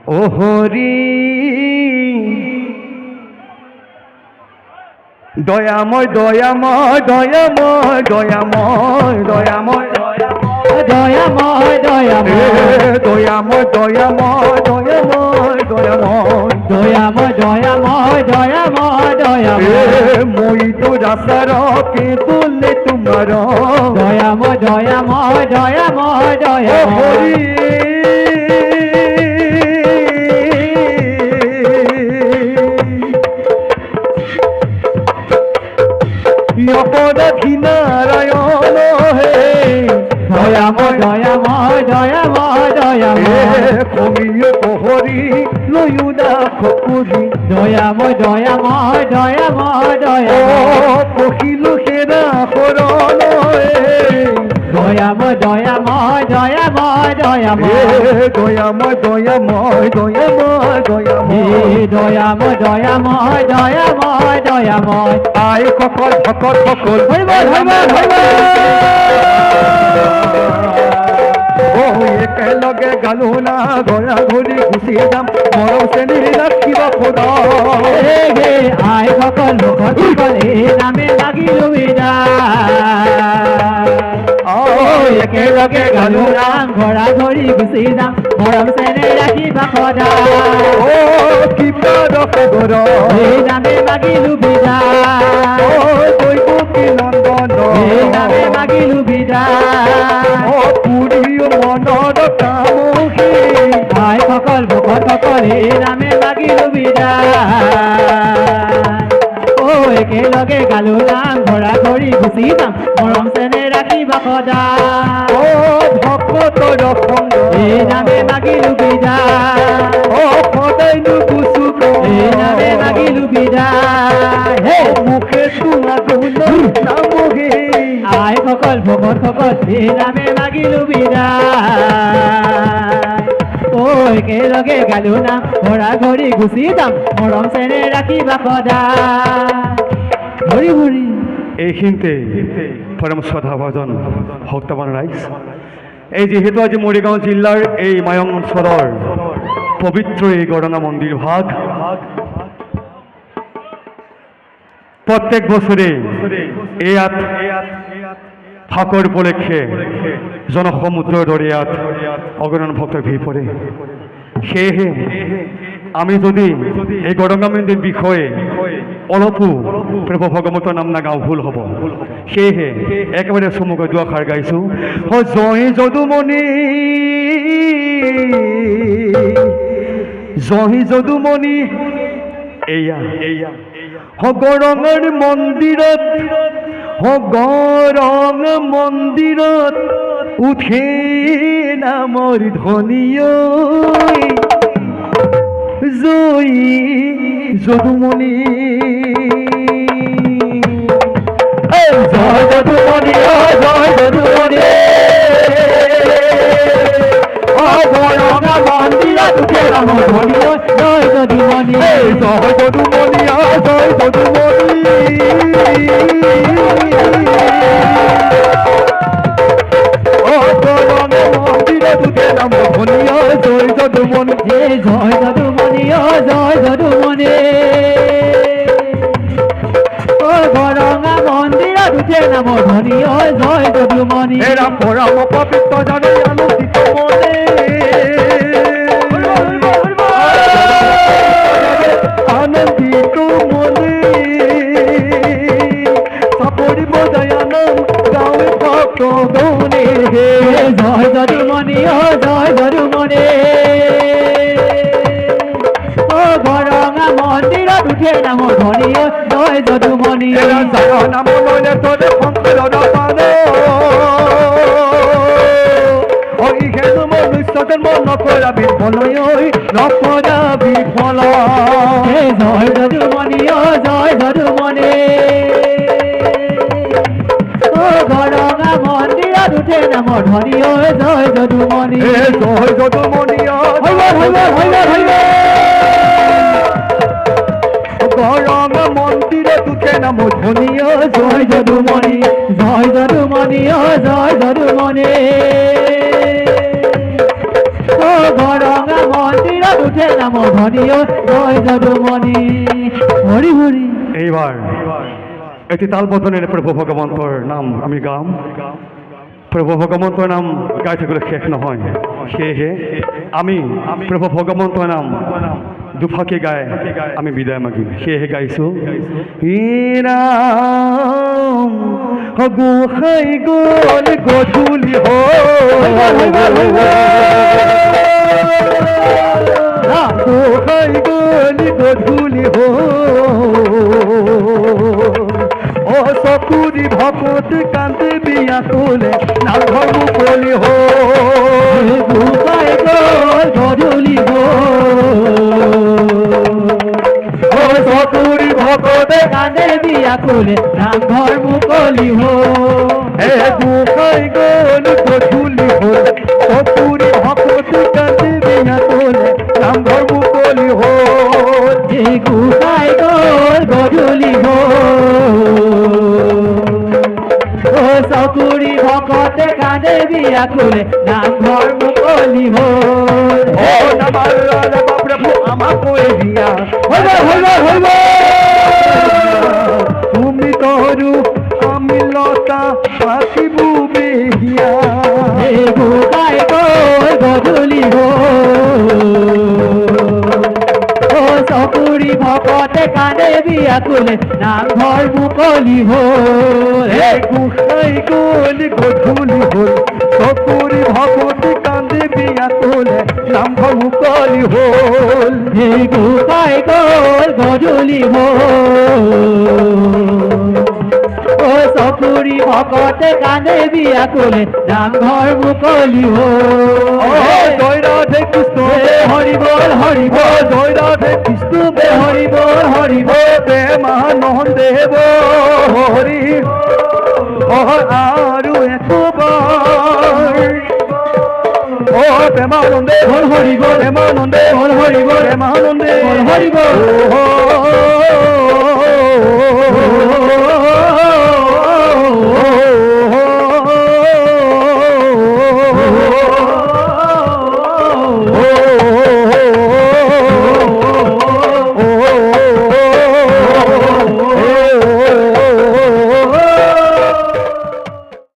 ও হরি দয়াময় দয়াময় দয়াময় দয়াময় দয়াময় দয়াময় দয়াময় দয়াময় দয়াময় দয়াময় দয়াময় দয়াময় দয়াময় দয়াময় দয়াময় মই তো রাসার কে বললে তোমার দয়াময় দয়াময় দয়াময় দয়াময় হরি অপরাধী নারায়ণ হে দয়াময় দয়াময় দয়াময় দয়াময় কমিও হরি লয়ু না খপুরি দয়াময় দয়াময় দয়াময় দয়াময় কহিল সেনা শরণ দয়াময় দয়াময় দয়াময় দয়াময় দয়াময় দয়াময় দয়াময় দয়াময় দয়াময় দয়াময় দয়াময় দয়াময় আই সকল ভকত সকল একেলগে গালো না গড়া ঘড়ি গুচি যাম মৰম চেনি ৰাখিবা খোদা আই সকল ভকত সকল এই নামে লাগিল একেলগে গালো নাম ঘৰা ঘৰি গুচি যাম মৰম চেনে ৰাখিবা সদা কিবা খবৰ এই নামে লাগিলো বিদা দৈবকী নন্দন এই নামে লাগিলো বিদা পুৰীও মনৰ কামুখী আই সকল ভকত সকল এই নামে লাগিলো বিদা একেলগে গালো নাম ঘৰা ঘৰি গুচি যাম মৰম চেনে ৰাখিবা সদা ভকতৰ সংগ এই নামে লাগিলো বিদা সদায় নুগুচো এই নামে লাগিলো বিদা মুখে চুমা নামহে আই সকল ভকত সকল এই নামে লাগিলো বিদা একেলগে গালো নাম ঘৰা ঘৰি গুচি যাম মৰম চেনে ৰাখিবা সদা হৰি হৰি এইখিনিতে পৰম শ্ৰদ্ধাভাজন ভক্তবান ৰাইজ এই যিহেতু আজি মৰিগাঁও জিলাৰ এই মায়ং অঞ্চলৰ পবিত্ৰ এই গড়ঙা মন্দিৰ ভাগ প্ৰত্যেক বছৰে ইয়াত ফাকৰ উপলক্ষে জনসমুদ্ৰৰ দৰে ইয়াত অগণন ভক্তৰ ভিৰ পৰে সেয়েহে আমি যদি এই গড়ঙা মন্দিৰ বিষয়ে অলপো প্ৰভু ভগৱন্তৰ নাম নাগাওঁ ভুল হ'ব সেয়েহে একেবাৰে চমুকৈ দুআষাৰ গাইছোঁ জয় যদুমণি জয় যদুমণি এয়া এয়া গড়ঙৰ মন্দিৰত গড়ং মন্দিৰত উঠে নামৰ ধ্বনিয় জয় যদুমণি জয় যদুমণি জয় যদুমণি গড়ঙা মন্দিৰত উঠে নামৰ ধ্বনিয় জয় যদুমণি জয় যদুমণি জয় যদুমণি মন্দিৰত নাম ধনিয় জয় যদুমণি জয় যদুমণি জয় যদুমণি গড়ঙা মন্দিৰত উঠে নাম ধনিয় জয় যদুমণি এৰা পৰম পবিত্ৰ জানে আলোকিত মনে আনন্দিত মনে সাপৰি বদয়ানম গাঁৱে ভক্ত গৌনে জয় যদুমণি জয় যদুমণি গড়ঙা মন্দিৰত উঠে নাম ধনিয় জয় যদুমণি এরা যারা নাম লইলে তোরে শঙ্কর নাপানে ওই হেন মনুষ্য জন্ম নকরা বিফলয় নকরা বিফল জয় যদুমণি জয় যদুমণি গড়ঙা মন্দিৰত উঠে নাম ধনিয় জয় যদুমণি জয় যদুমণি গড়ঙা মন্দিৰত উঠে নাম ধনিয় জয় যদুমণি জয় যদুমণি জয় যদুমণি গড়ঙা মন্দিৰত উঠে নাম ধনীয় জয় যদুমণি হরি হরি। এইবার এটি তাল বদনের প্রভু ভগবন্তর নাম আমি গাম। প্রভু ভগবন্তর নাম গাইতে গেলে শেষ নহয়, সেয়েহে আমি প্রভু ভগবন্তর নাম দুফাকে গায় আমি বিদায় মাগিম। সেয়েহে গাইছো ৰাম গোসাই গল গধূলি গোসাই গল গধূলি ও চকুৰি ভকত কান্দে বিয়া তোলে নামঘৰ মুকলি গোসাই গল গধূলি ও চকুৰি ভকতে কান্দে বিয়া কোলে নামঘৰ মুকলি হে গোসাই গল গধূলি চকুৰি ভকত কান্দে বিয়া তোলে নামঘৰ মুকলি গোসাই গল গধূলি ও চকুৰি ভকতে কান্দে বিয়া কোলে নামঘৰ মুকলি ও নামাৰ বাপ্ৰভু আমাক কৈ দিয়া তুমি তৰু আমি লতা পাতিবু বেহিয়া গোসাই গল গধূলি ও চকুৰি ভকতে কান্দে বিয়া কোলে নামঘৰ মুকলি হে গোসাই গল গধূলি চকুৰি ভকতি কান্দে বিয়া তোলে নামঘৰ মুকলি গোসাই গল গধূলি ও চকুৰি ভকতে কান্দে বিয়া কোলে নামঘৰ মুকলি জয় ৰাধে কৃষ্ণ হৰি বল হৰি বল জয় ৰাধে কৃষ্ণ হৰি বল হৰি বল প্ৰেমানন্দে হৰি আৰু একবাৰ ও প্ৰেমানন্দে বল হৰি বল প্ৰেমানন্দে বল হৰি বল প্ৰেমানন্দে বল হৰি বল